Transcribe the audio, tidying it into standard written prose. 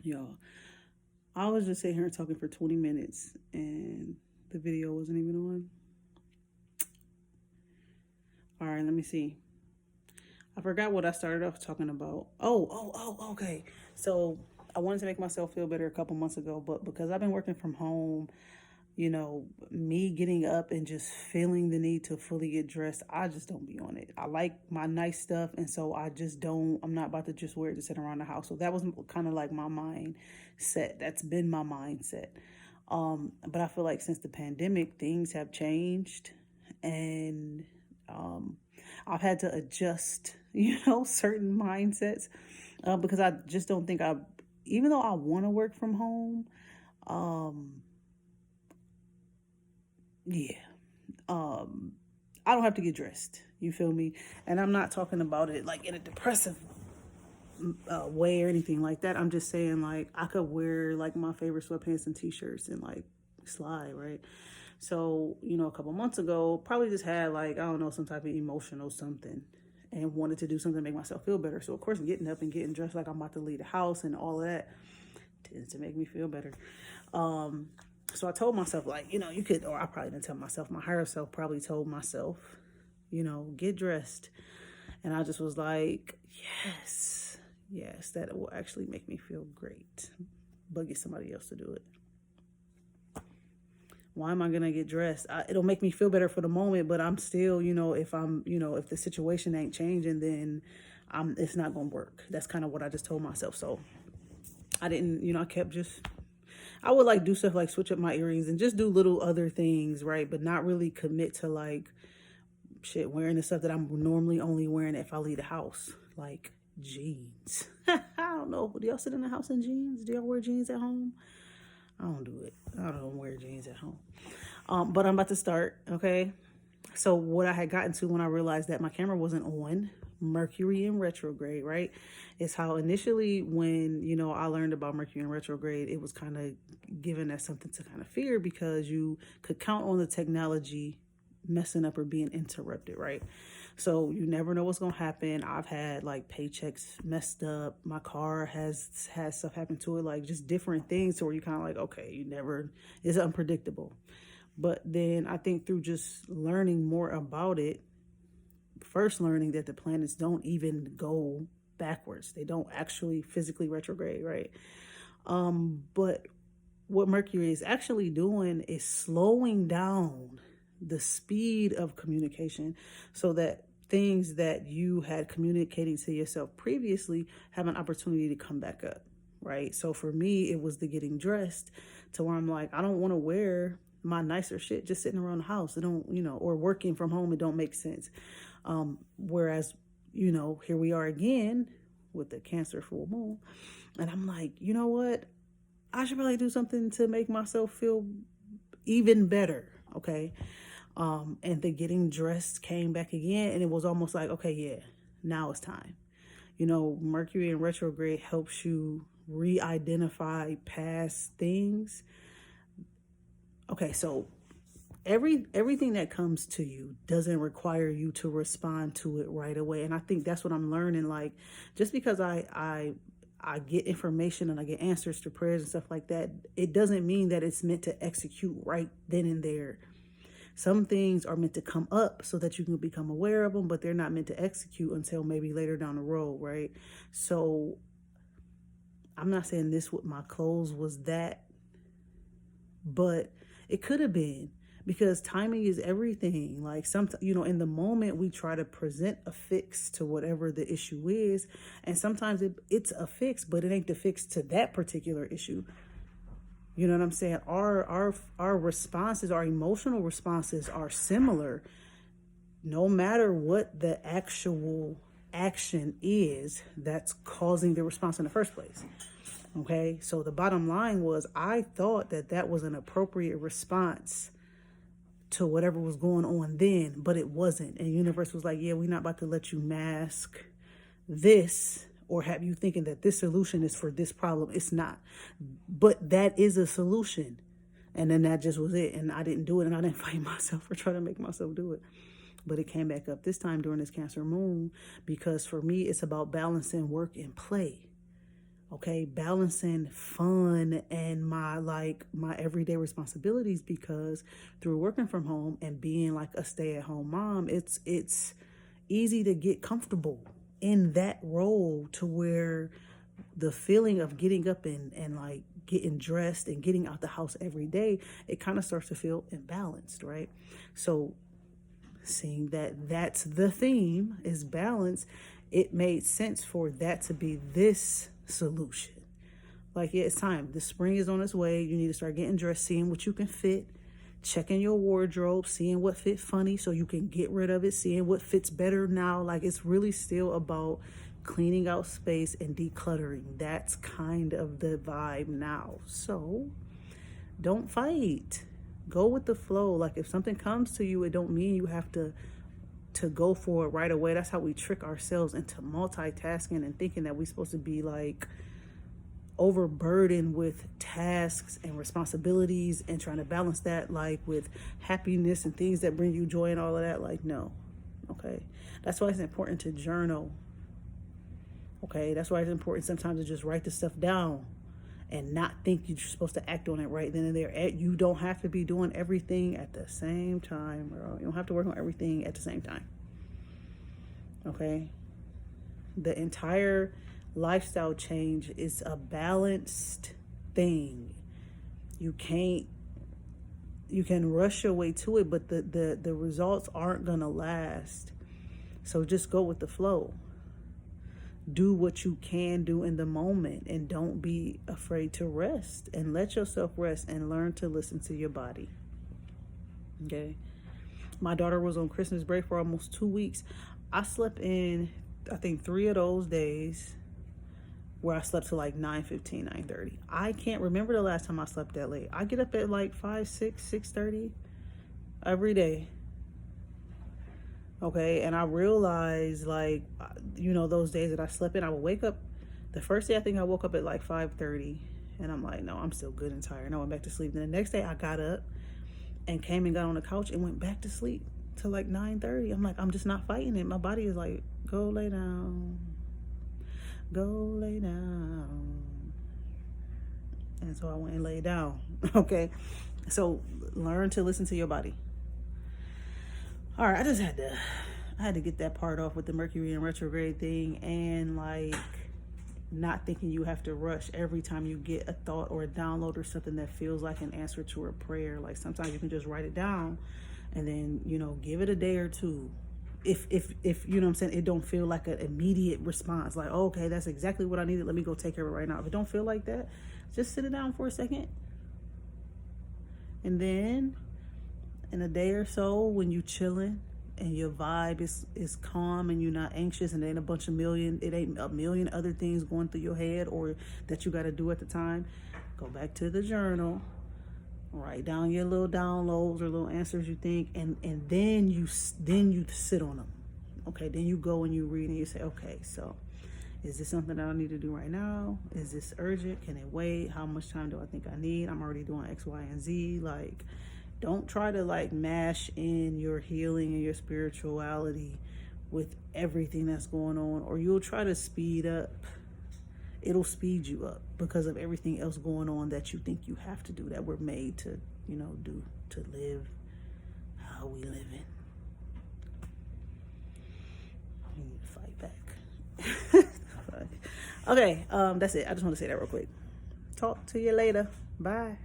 Y'all, I was just sitting here talking for 20 minutes and the video wasn't even on. All right, let me see. I forgot what I started off talking about. Okay. So I wanted to make myself feel better a couple months ago, but because I've been working from home, me getting up and just feeling the need to fully get dressed, I just don't be on it. I like my nice stuff, and so I'm not about to just wear it to sit around the house. So that was kind of like my mindset. That's been my mindset. But I feel like since the pandemic, things have changed, and um, I've had to adjust, certain mindsets because I just don't think even though I want to work from home, um, yeah, um, I don't have to get dressed. You feel me? And I'm not talking about it like in a depressive way or anything like that. I'm just saying like I could wear like my favorite sweatpants and t-shirts and like slide, right? So, a couple months ago, probably just had like, I don't know, some type of emotional something and wanted to do something to make myself feel better. So, of course, getting up and getting dressed like I'm about to leave the house and all of that tends to make me feel better. Um, so I told myself, like, you could, or I probably didn't tell myself, my higher self probably told myself, get dressed. And I just was like, yes, that will actually make me feel great. But get somebody else to do it. Why am I gonna get dressed? It'll make me feel better for the moment, but I'm still, if the situation ain't changing, then it's not gonna work. That's kind of what I just told myself. So I didn't, I kept I would like do stuff like switch up my earrings and just do little other things, right? But not really commit to like shit wearing the stuff that I'm normally only wearing if I leave the house, like jeans. I don't know. Do y'all sit in the house in jeans? Do y'all wear jeans at home? I don't do it. I don't wear jeans at home. But I'm about to start, okay? So what I had gotten to when I realized that my camera wasn't on, Mercury in retrograde, right? Is how initially when, I learned about Mercury in retrograde, it was kind of given as something to kind of fear because you could count on the technology messing up or being interrupted, right? So you never know what's gonna happen. I've had like paychecks messed up. My car has had stuff happen to it, like just different things to where you kind of like, okay, it's unpredictable. But then I think through just learning more about it, first learning that the planets don't even go backwards. They don't actually physically retrograde, right? But what Mercury is actually doing is slowing down the speed of communication so that things that you had communicating to yourself previously have an opportunity to come back up, right? So for me, it was the getting dressed to where I'm like, I don't want to wear my nicer shit just sitting around the house. It don't, or working from home, it don't make sense. Whereas, here we are again with the Cancer full moon. And I'm like, you know what? I should probably do something to make myself feel even better. Okay. And the getting dressed came back again, and it was almost like, okay, yeah, now it's time. Mercury in retrograde helps you re-identify past things. Okay, so everything that comes to you doesn't require you to respond to it right away, and I think that's what I'm learning. Like, just because I get information and I get answers to prayers and stuff like that, it doesn't mean that it's meant to execute right then and there. Some things are meant to come up so that you can become aware of them, but they're not meant to execute until maybe later down the road, right? So I'm not saying this with my clothes was that, but it could have been, because timing is everything. Like in the moment we try to present a fix to whatever the issue is, and sometimes it's a fix, but it ain't the fix to that particular issue. You know what I'm saying? Our responses, our emotional responses are similar, no matter what the actual action is that's causing the response in the first place. Okay, so the bottom line was I thought that was an appropriate response to whatever was going on then, but it wasn't. And the universe was like, yeah, we're not about to let you mask this or have you thinking that this solution is for this problem. It's not. But that is a solution. And then that just was it. And I didn't do it, and I didn't fight myself or try to make myself do it. But it came back up this time during this Cancer moon, because for me, it's about balancing work and play. Okay, balancing fun and my everyday responsibilities, because through working from home and being like a stay-at-home mom, it's easy to get comfortable in that role, to where the feeling of getting up and like getting dressed and getting out the house every day, it kind of starts to feel imbalanced, right? So seeing that that's the theme, is balance, it made sense for that to be this solution. Like, yeah, it's time. The spring is on its way. You need to start getting dressed, seeing what you can fit, checking your wardrobe, seeing what fit funny so you can get rid of it, seeing what fits better now. Like, it's really still about cleaning out space and decluttering. That's kind of the vibe now. So don't fight. Go with the flow. Like, if something comes to you, it don't mean you have to go for it right away. That's how we trick ourselves into multitasking and thinking that we're supposed to be like overburdened with tasks and responsibilities and trying to balance that like with happiness and things that bring you joy and all of that. Like, no. Okay, that's why it's important to journal. Okay, that's why it's important sometimes to just write the stuff down and not think you're supposed to act on it right then and there. You don't have to be doing everything at the same time, bro. You don't have to work on everything at the same time. Okay? The entire lifestyle change is a balanced thing. You can rush your way to it, but the results aren't gonna last. So just go with the flow. Do what you can do in the moment, and don't be afraid to rest, and let yourself rest and learn to listen to your body. Okay. My daughter was on Christmas break for almost 2 weeks. I slept in, I think, 3 of those days where I slept till like 9:15, 9:30. I can't remember the last time I slept that late. I get up at like 5, 6, 6:30 every day. Okay, and I realized, like, those days that I slept in, I would wake up. The first day, I think I woke up at like 5:30, and I'm like, no, I'm still good and tired. And I went back to sleep. Then the next day, I got up and came and got on the couch and went back to sleep till like 9:30. I'm like, I'm just not fighting it. My body is like, go lay down. Go lay down. And so I went and laid down. Okay, so learn to listen to your body. All right, I had to get that part off with the Mercury in retrograde thing, and like not thinking you have to rush every time you get a thought or a download or something that feels like an answer to a prayer. Like, sometimes you can just write it down and then, give it a day or two. If you know what I'm saying, it don't feel like an immediate response. Like, oh, okay, that's exactly what I needed. Let me go take care of it right now. If it don't feel like that, just sit it down for a second. And then in a day or so, when you chilling and your vibe is calm and you're not anxious, and it ain't a million other things going through your head or that you got to do at the time, go back to the journal, write down your little downloads or little answers you think, and then you sit on them. Okay, then you go and you read and you say, okay, so is this something that I need to do right now? Is this urgent? Can it wait? How much time do I think I need? I'm already doing X, Y, and Z. Like, don't try to like mash in your healing and your spirituality with everything that's going on, or you'll try to speed up. It'll speed you up because of everything else going on that you think you have to do, that we're made to, do, to live how we live in. We need to fight back. Okay, that's it. I just want to say that real quick. Talk to you later. Bye.